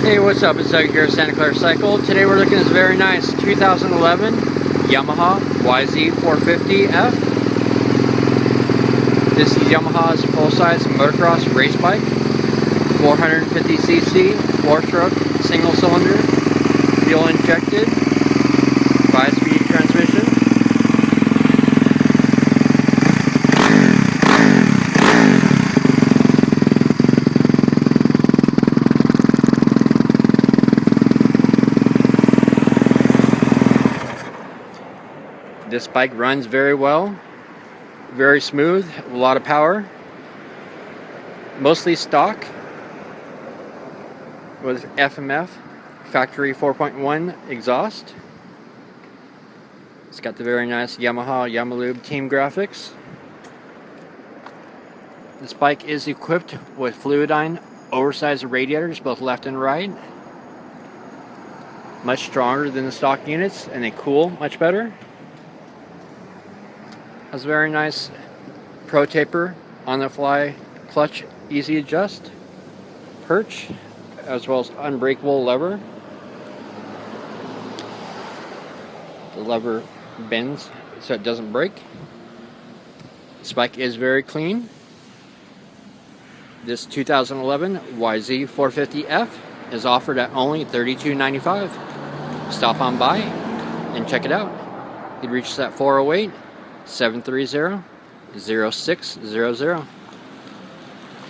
Hey, what's up? It's Doug here at Santa Clara Cycle. Today we're looking at this very nice 2011 Yamaha YZ450F. This is Yamaha's full-size motocross race bike. 450cc, 4-stroke, single cylinder, fuel injected, 5-speed transmission. This bike runs very well, very smooth, a lot of power, mostly stock with FMF Factory 4.1 exhaust. It's got the very nice Yamaha Yamalube team graphics. This bike is equipped with Fluidine oversized radiators, both left and right. Much stronger than the stock units, and they cool much better. Has a very nice pro taper, on the fly clutch, easy adjust, perch, as well as unbreakable lever. The lever bends so it doesn't break. This bike is very clean. This 2011 YZ450F is offered at only $32.95. Stop on by and check it out. You can reach us at 408-730-0600.